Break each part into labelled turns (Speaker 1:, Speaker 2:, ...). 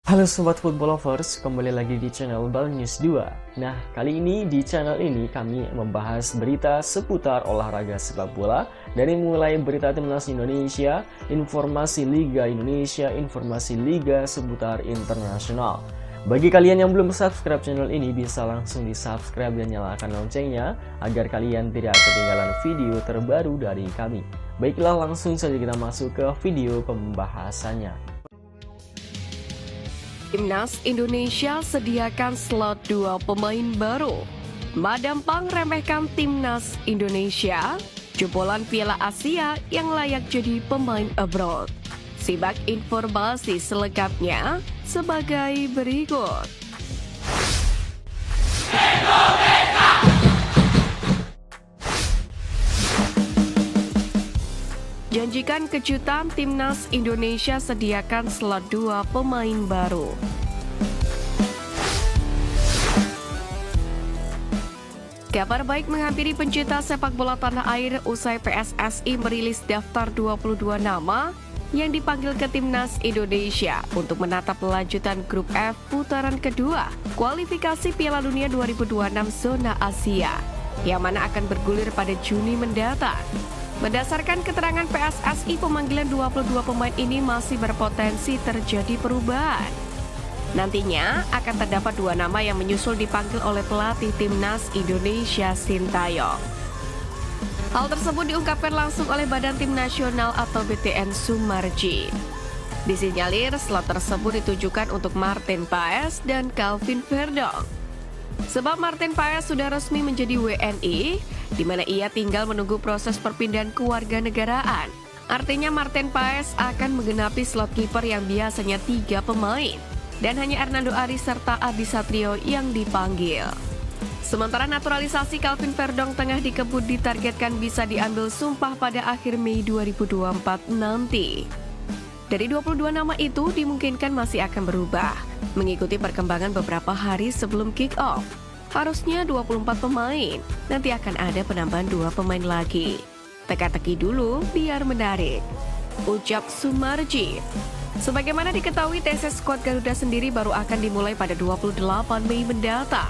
Speaker 1: Halo Sobat Football Lovers, kembali lagi di channel Bal News 2. Nah, kali ini di channel ini kami membahas berita seputar olahraga sepak bola dari mulai berita timnas Indonesia, informasi Liga Indonesia, informasi Liga seputar internasional. Bagi kalian yang belum subscribe channel ini, bisa langsung di subscribe dan nyalakan loncengnya agar kalian tidak ketinggalan video terbaru dari kami. Baiklah, langsung saja kita masuk ke video pembahasannya.
Speaker 2: Timnas Indonesia sediakan slot 2 pemain baru. Madam Pang remehkan Timnas Indonesia, jebolan Piala Asia yang layak jadi pemain abroad. Simak informasi selengkapnya sebagai berikut. Janjikan kejutan, Timnas Indonesia sediakan slot 2 pemain baru. Kabar baik menghampiri pencinta sepak bola tanah air usai PSSI merilis daftar 22 nama yang dipanggil ke Timnas Indonesia untuk menatap lanjutan Grup F putaran kedua kualifikasi Piala Dunia 2026 zona Asia, yang mana akan bergulir pada Juni mendatang. Berdasarkan keterangan PSSI, pemanggilan 22 pemain ini masih berpotensi terjadi perubahan. Nantinya akan terdapat 2 nama yang menyusul dipanggil oleh pelatih Timnas Indonesia Sintayong. Hal tersebut diungkapkan langsung oleh Badan Tim Nasional atau BTN Sumarji. Disinyalir slot tersebut ditujukan untuk Martin Paes dan Calvin Verdong. Sebab Martin Paes sudah resmi menjadi WNI, di mana ia tinggal menunggu proses perpindahan kewarganegaraan. Artinya Martin Paes akan menggenapi slot kiper yang biasanya 3 pemain, dan hanya Hernando Ari serta Adi Satrio yang dipanggil. Sementara naturalisasi Calvin Verdong tengah dikebut ditargetkan bisa diambil sumpah pada akhir Mei 2024 nanti. Dari 22 nama itu dimungkinkan masih akan berubah, mengikuti perkembangan beberapa hari sebelum kick-off. Harusnya 24 pemain, nanti akan ada penambahan 2 pemain lagi. Teka-teki dulu biar menarik, ucap Sumarji. Sebagaimana diketahui, tes skuad Garuda sendiri baru akan dimulai pada 28 Mei mendatang,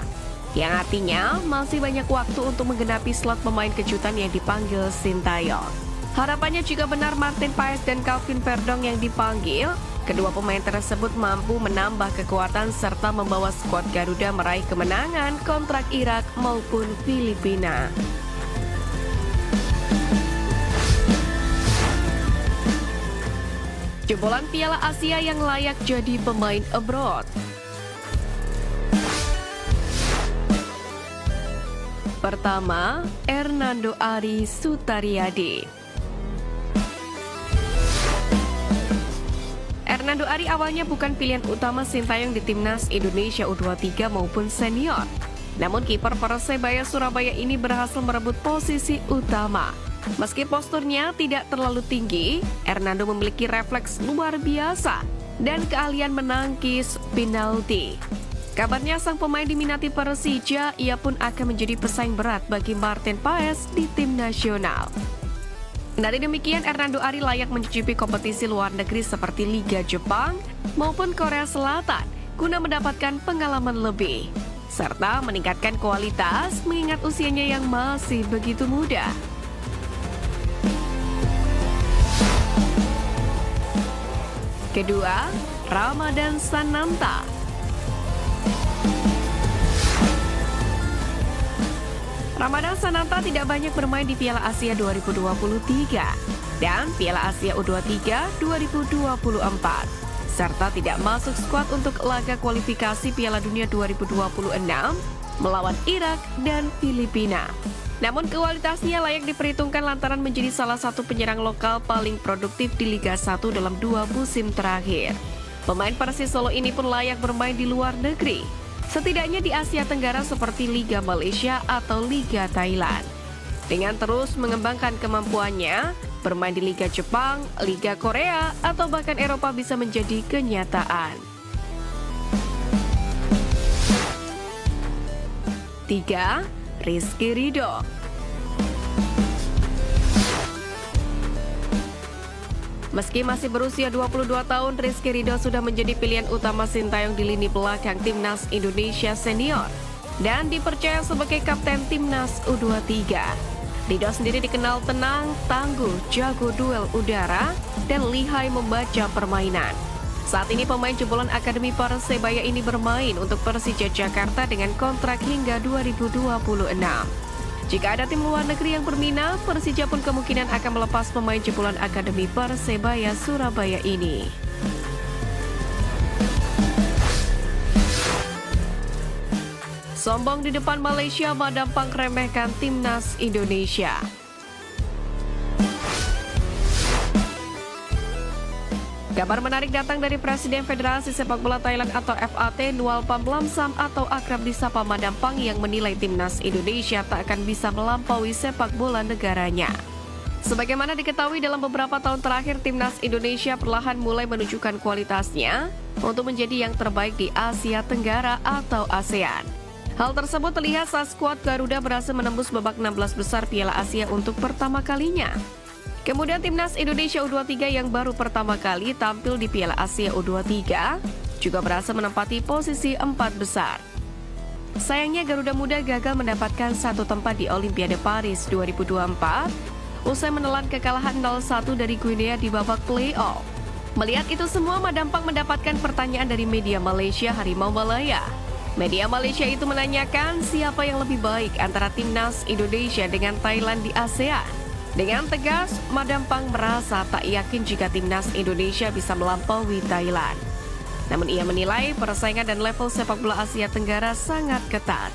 Speaker 2: yang artinya masih banyak waktu untuk menggenapi slot pemain kejutan yang dipanggil Sintayong. Harapannya jika benar Martin Paes dan Calvin Verdong yang dipanggil, kedua pemain tersebut mampu menambah kekuatan serta membawa skuad Garuda meraih kemenangan kontrak Irak maupun Filipina. Jebolan Piala Asia yang layak jadi pemain abroad. Pertama, Hernando Ari Sutariadi. Hernando Ari awalnya bukan pilihan utama Sintayong di Timnas Indonesia U23 maupun senior. Namun kiper Persebaya Surabaya ini berhasil merebut posisi utama. Meski posturnya tidak terlalu tinggi, Hernando memiliki refleks luar biasa dan keahlian menangkis penalti. Kabarnya sang pemain diminati Persija, ia pun akan menjadi pesaing berat bagi Martin Paes di tim nasional. Dari demikian, Hernando Ari layak mencicipi kompetisi luar negeri seperti Liga Jepang maupun Korea Selatan guna mendapatkan pengalaman lebih, serta meningkatkan kualitas mengingat usianya yang masih begitu muda. Kedua, Ramadan Sananta. Ramadan Sananta tidak banyak bermain di Piala Asia 2023 dan Piala Asia U23 2024, serta tidak masuk skuad untuk laga kualifikasi Piala Dunia 2026 melawan Irak dan Filipina. Namun kualitasnya layak diperhitungkan lantaran menjadi salah satu penyerang lokal paling produktif di Liga 1 dalam 2 musim terakhir. Pemain Persis Solo ini pun layak bermain di luar negeri, setidaknya di Asia Tenggara seperti Liga Malaysia atau Liga Thailand. Dengan terus mengembangkan kemampuannya, bermain di Liga Jepang, Liga Korea, atau bahkan Eropa bisa menjadi kenyataan. 3. Rizky Ridho. Meski masih berusia 22 tahun, Rizky Ridho sudah menjadi pilihan utama Sintayong di lini belakang Timnas Indonesia Senior dan dipercaya sebagai kapten Timnas U23. Ridho sendiri dikenal tenang, tangguh, jago duel udara, dan lihai membaca permainan. Saat ini pemain jebolan Akademi Persebaya ini bermain untuk Persija Jakarta dengan kontrak hingga 2026. Jika ada tim luar negeri yang berminat, Persija pun kemungkinan akan melepas pemain jebolan Akademi Persebaya Surabaya ini. Sombong di depan Malaysia, Madampang remehkan Timnas Indonesia. Kabar menarik datang dari Presiden Federasi Sepak Bola Thailand atau FAT, Nualpam Lamsam atau akrab disapa Madampang yang menilai Timnas Indonesia tak akan bisa melampaui sepak bola negaranya. Sebagaimana diketahui dalam beberapa tahun terakhir, Timnas Indonesia perlahan mulai menunjukkan kualitasnya untuk menjadi yang terbaik di Asia Tenggara atau ASEAN. Hal tersebut terlihat saat skuad Garuda berhasil menembus babak 16 besar Piala Asia untuk pertama kalinya. Kemudian Timnas Indonesia U23 yang baru pertama kali tampil di Piala Asia U23 juga berhasil menempati posisi 4 besar. Sayangnya Garuda Muda gagal mendapatkan satu tempat di Olimpiade Paris 2024 usai menelan kekalahan 0-1 dari Guinea di babak play-off. Melihat itu semua, Madampang mendapatkan pertanyaan dari media Malaysia Harimau Malaya. Media Malaysia itu menanyakan siapa yang lebih baik antara Timnas Indonesia dengan Thailand di ASEAN. Dengan tegas, Madampang merasa tak yakin jika Timnas Indonesia bisa melampaui Thailand. Namun ia menilai persaingan dan level sepak bola Asia Tenggara sangat ketat.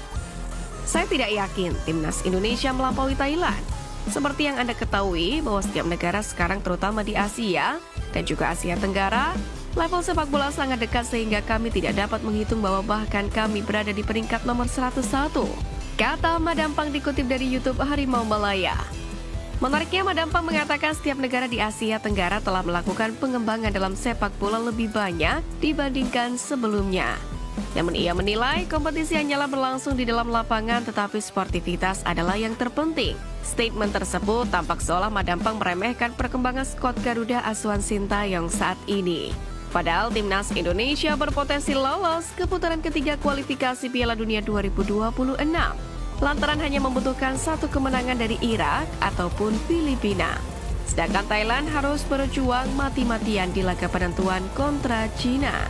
Speaker 2: Saya tidak yakin Timnas Indonesia melampaui Thailand. Seperti yang Anda ketahui bahwa setiap negara sekarang terutama di Asia dan juga Asia Tenggara, level sepak bola sangat dekat sehingga kami tidak dapat menghitung bahwa bahkan kami berada di peringkat nomor 101. Kata Madampang dikutip dari YouTube Harimau Malaya. Menariknya, Madampang mengatakan setiap negara di Asia Tenggara telah melakukan pengembangan dalam sepak bola lebih banyak dibandingkan sebelumnya. Namun ia menilai kompetisi hanyalah berlangsung di dalam lapangan tetapi sportivitas adalah yang terpenting. Statement tersebut tampak seolah Madampang meremehkan perkembangan skuad Garuda asuhan Sintayong saat ini. Padahal Timnas Indonesia berpotensi lolos ke putaran ketiga kualifikasi Piala Dunia 2026. Lantaran hanya membutuhkan satu kemenangan dari Irak ataupun Filipina. Sedangkan Thailand harus berjuang mati-matian di laga penentuan kontra Cina.